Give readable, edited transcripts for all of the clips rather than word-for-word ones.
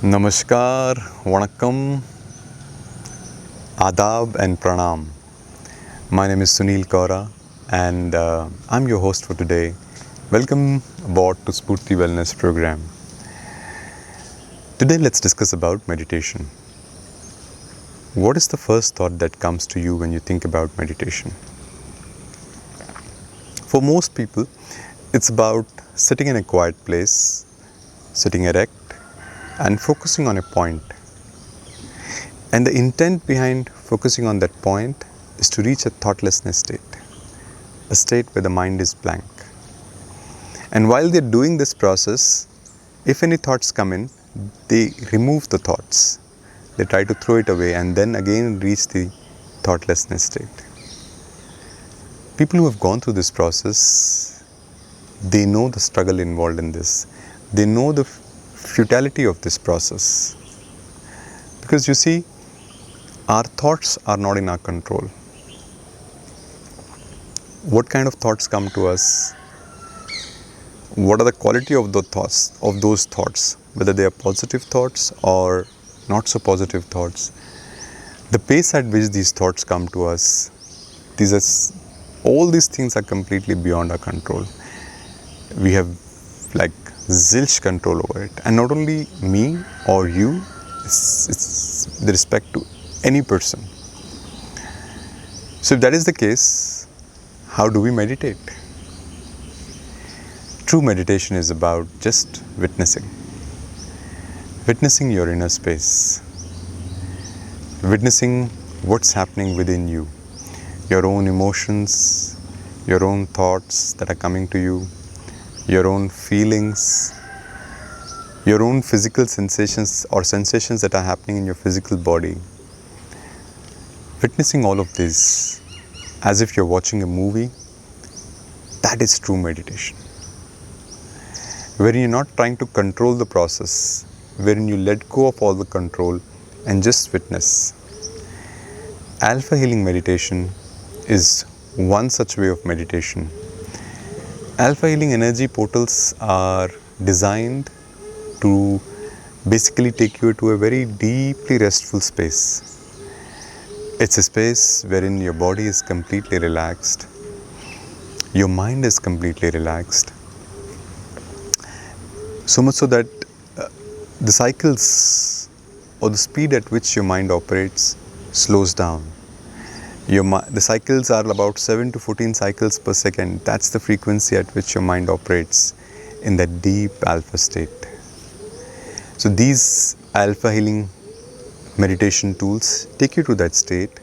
Namaskar, Vanakkam, Adab and Pranam. My name is Sunil Kaura and I'm your host for today. Welcome aboard to Spoorthi Wellness program. Today let's discuss about meditation. What is the first thought that comes to you when you think about meditation? For most people, it's about sitting in a quiet place, sitting erect and focusing on a point. And the intent behind focusing on that point is to reach a thoughtlessness state, a state where the mind is blank. And while they're doing this process, if any thoughts come in, they remove the thoughts. They try to throw it away and then again reach the thoughtlessness state. People who have gone through this process, they know the struggle involved in this. They know the futility of this process. Because you see, our thoughts are not in our control. What kind of thoughts come to us? What are the quality of those thoughts, whether they are positive thoughts or not so positive thoughts? The pace at which these thoughts come to us, all these things are completely beyond our control. We have like zilch control over it. And not only me or you, it's with respect to any person. So if that is the case, how do we meditate? True meditation is about just witnessing your inner space, witnessing what's happening within you, your own emotions, your own thoughts that are coming to you, your own feelings, your own physical sensations or sensations that are happening in your physical body. Witnessing all of this as if you're watching a movie, that is true meditation. Wherein you're not trying to control the process, wherein you let go of all the control and just witness. Alpha healing meditation is one such way of meditation. Alpha healing energy portals are designed to basically take you to a very deeply restful space. It's a space wherein your body is completely relaxed, your mind is completely relaxed, so much so that the cycles or the speed at which your mind operates slows down. The cycles are about 7 to 14 cycles per second. That's the frequency at which your mind operates in that deep alpha state. So these alpha healing meditation tools take you to that state,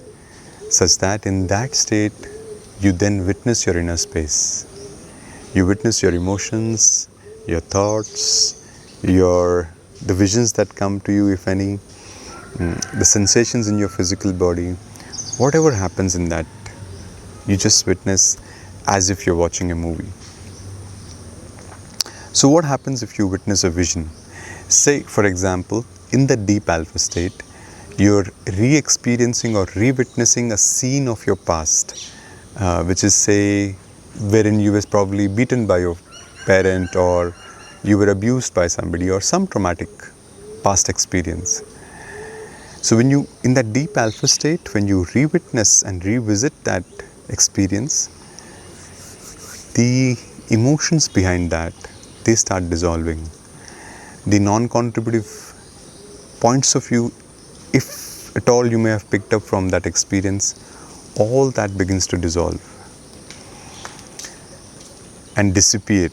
such that in that state you then witness your inner space. You witness your emotions, your thoughts, the visions that come to you, if any, the sensations in your physical body. Whatever happens in that, you just witness as if you're watching a movie. So what happens if you witness a vision? Say, for example, in the deep alpha state, you're re-experiencing or re-witnessing a scene of your past, which is, say, wherein you were probably beaten by your parent, or you were abused by somebody, or some traumatic past experience. So when you, in that deep alpha state, when you re-witness and revisit that experience, the emotions behind that, they start dissolving. The non-contributive points of view, if at all you may have picked up from that experience, all that begins to dissolve and dissipate.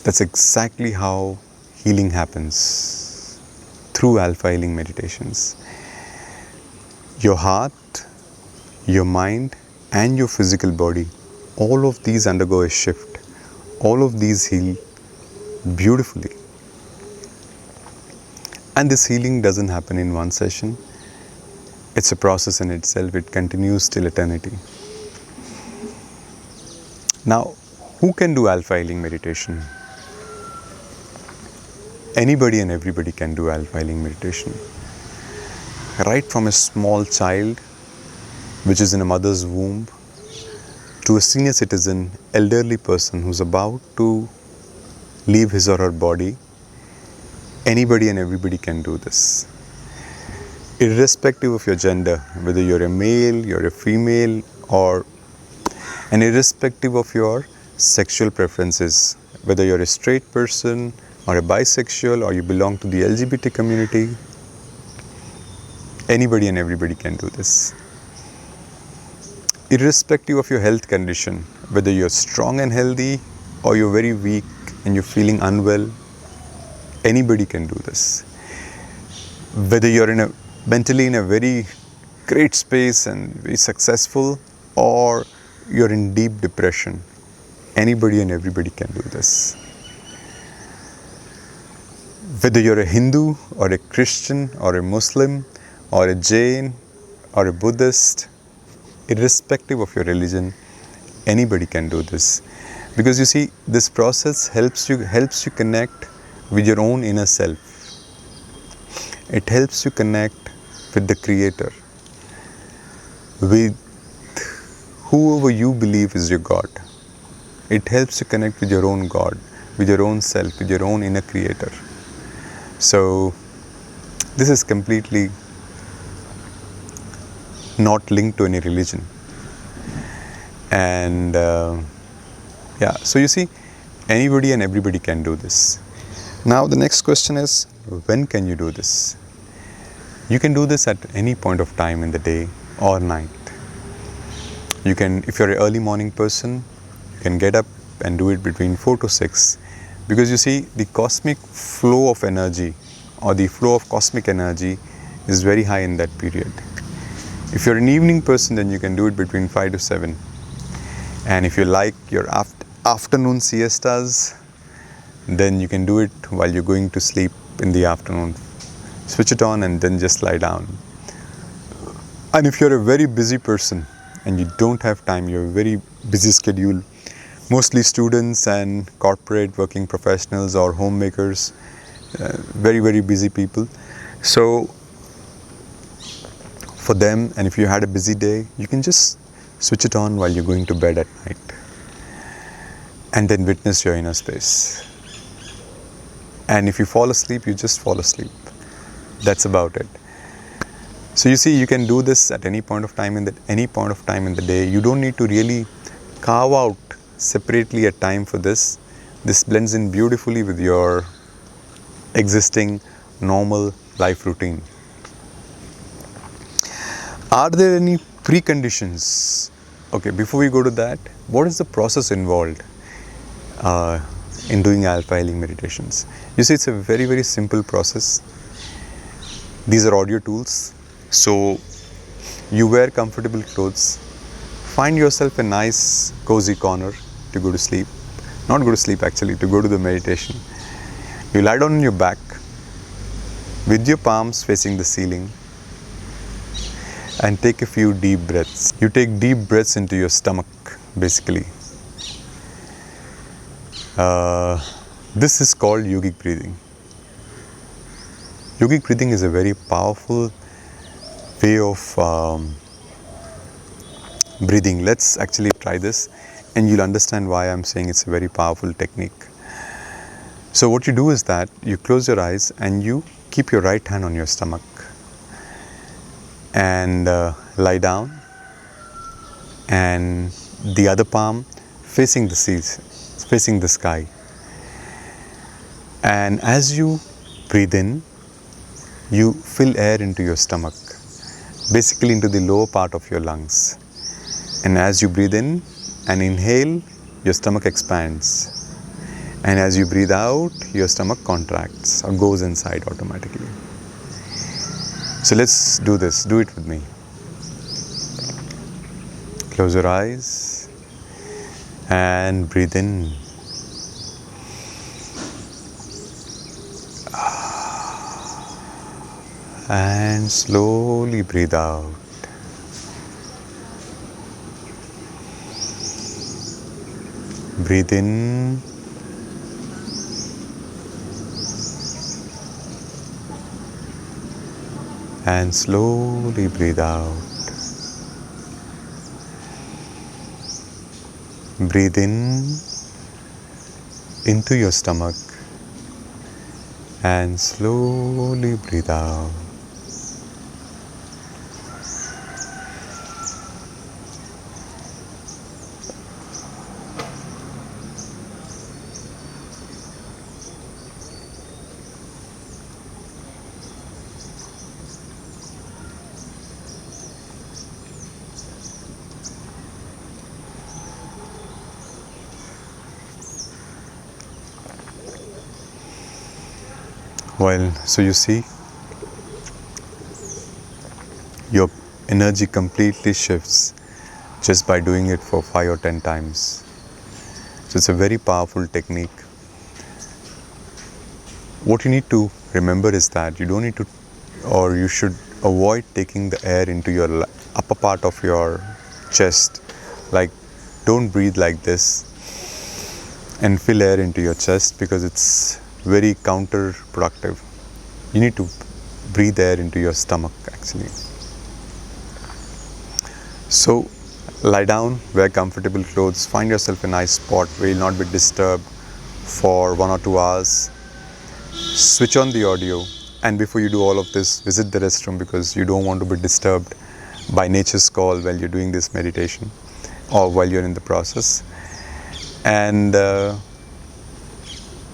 That's exactly how healing happens through alpha healing meditations. Your heart, your mind and your physical body, all of these undergo a shift. All of these heal beautifully. And this healing doesn't happen in one session. It's a process in itself. It continues till eternity. Now, who can do alpha healing meditation? Anybody and everybody can do alpha healing meditation. Right from a small child, which is in a mother's womb, to a senior citizen, elderly person who's about to leave his or her body, Anybody and everybody can do this. Irrespective of your gender, whether you're a male, you're a female, or and irrespective of your sexual preferences, whether you're a straight person or a bisexual or you belong to the LGBT community, anybody and everybody can do this. Irrespective of your health condition, whether you're strong and healthy or you're very weak and you're feeling unwell, anybody can do this. Whether you're mentally in a very great space and very successful, or you're in deep depression, anybody and everybody can do this. Whether you're a Hindu or a Christian or a Muslim or a Jain or a Buddhist, irrespective of your religion, anybody can do this. Because you see, this process helps you connect with your own inner self. It helps you connect with the Creator, with whoever you believe is your God. It helps you connect with your own God, with your own self, with your own inner Creator. So this is completely not linked to any religion. And so you see, anybody and everybody can do this. Now the next question is, when can you do this? You can do this at any point of time in the day or night. You can, if you're an early morning person, you can get up and do it between 4 to 6. Because you see, the cosmic flow of energy or the flow of cosmic energy is very high in that period. If you're an evening person, then you can do it between 5 to 7. And if you like your afternoon siestas, then you can do it while you're going to sleep in the afternoon. Switch it on and then just lie down. And if you're a very busy person and you don't have time, you're a very busy schedule, mostly students and corporate working professionals or homemakers, very, very busy people. So for them, and if you had a busy day, you can just switch it on while you're going to bed at night and then witness your inner space. And if you fall asleep, you just fall asleep. That's about it. So you see, you can do this at any point of time in the day. You don't need to really carve out separately a time for this. This blends in beautifully with your existing normal life routine. Are there any preconditions? Okay, before we go to that, what is the process involved in doing alpha healing meditations? You see, it's a very, very simple process. These are audio tools. So you wear comfortable clothes, find yourself a nice cozy corner to go to sleep. Not go to sleep actually, to go to the meditation. You lie down on your back with your palms facing the ceiling and take a few deep breaths. You take deep breaths into your stomach, basically. This is called yogic breathing. Yogic breathing is a very powerful way of breathing. Let's actually try this and you'll understand why I'm saying it's a very powerful technique. So what you do is that you close your eyes and you keep your right hand on your stomach and lie down, and the other palm facing the seas, facing the sky. And as you breathe in, you fill air into your stomach, basically into the lower part of your lungs. And as you breathe in and inhale, your stomach expands. And as you breathe out, your stomach contracts or goes inside automatically. So let's do this. Do it with me. Close your eyes and breathe in. And slowly breathe out. Breathe in. And slowly breathe out. Breathe in into your stomach and slowly breathe out. Well, so you see, your energy completely shifts just by doing it for 5 or 10 times. So it's a very powerful technique. What you need to remember is that you don't need to, or you should avoid taking the air into your upper part of your chest. Like, don't breathe like this and fill air into your chest, because it's very counterproductive. You need to breathe air into your stomach actually. So lie down, wear comfortable clothes, find yourself a nice spot where you'll not be disturbed for 1 or 2 hours. Switch on the audio, and before you do all of this, visit the restroom, because you don't want to be disturbed by nature's call while you're doing this meditation or while you're in the process. And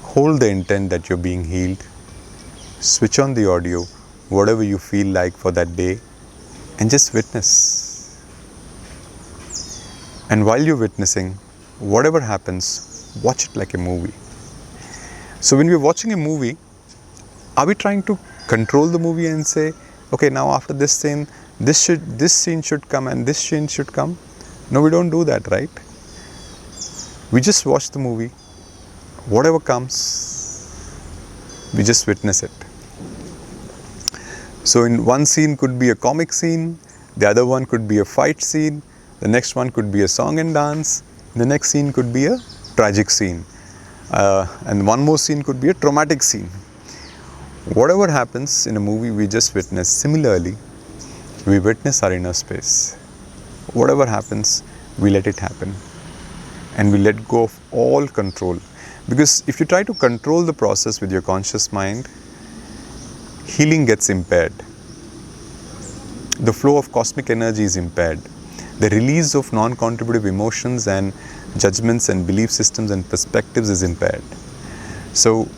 hold the intent that you're being healed. Switch on the audio, whatever you feel like for that day, and just witness. And while you're witnessing, whatever happens, watch it like a movie. So when we're watching a movie, are we trying to control the movie and say, okay, now after this scene, this scene should come and this scene should come? No, we don't do that, right? We just watch the movie. Whatever comes, we just witness it. So in one scene could be a comic scene, the other one could be a fight scene, the next one could be a song and dance, the next scene could be a tragic scene, and one more scene could be a traumatic scene. Whatever happens in a movie, we just witness. Similarly, we witness our inner space. Whatever happens, we let it happen, and we let go of all control. Because if you try to control the process with your conscious mind, healing gets impaired. The flow of cosmic energy is impaired. The release of non-contributive emotions and judgments and belief systems and perspectives is impaired. So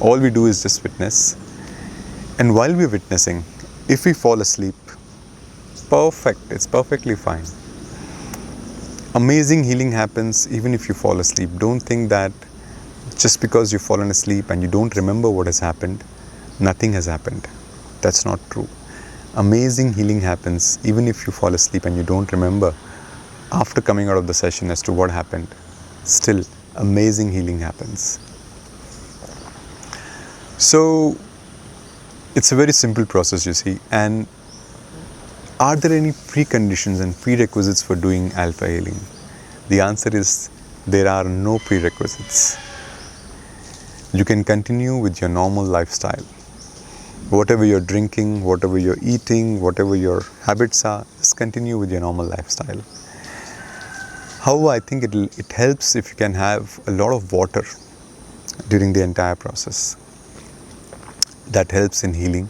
all we do is just witness. And while we're witnessing, if we fall asleep, perfect, it's perfectly fine. Amazing healing happens even if you fall asleep. Don't think that just because you've fallen asleep and you don't remember what has happened, nothing has happened. That's not true. Amazing healing happens even if you fall asleep and you don't remember after coming out of the session as to what happened. Still, amazing healing happens. So it's a very simple process, you see. And are there any preconditions and prerequisites for doing alpha healing? The answer is there are no prerequisites. You can continue with your normal lifestyle. Whatever you're drinking, whatever you're eating, whatever your habits are, just continue with your normal lifestyle. However, I think it helps if you can have a lot of water during the entire process. That helps in healing.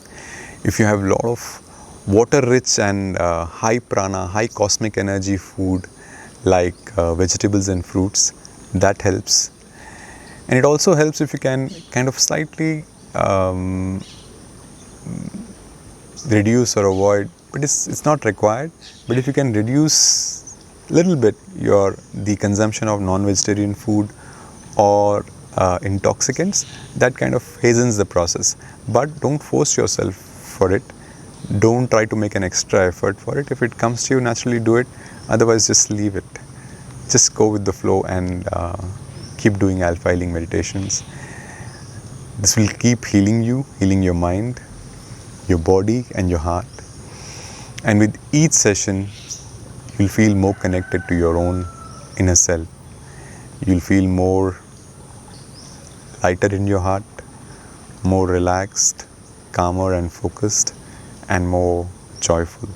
If you have a lot of water-rich and high prana, high cosmic energy food like vegetables and fruits, that helps. And it also helps if you can kind of slightly reduce or avoid, but it's not required, but if you can reduce a little bit the consumption of non-vegetarian food or intoxicants, that kind of hastens the process. But don't force yourself for it. Don't try to make an extra effort for it. If it comes to you, naturally do it. Otherwise, just leave it. Just go with the flow and keep doing alpha healing meditations. This will keep healing you, healing your mind, your body and your heart. And with each session, you'll feel more connected to your own inner self. You'll feel more lighter in your heart, more relaxed, calmer and focused, and more joyful.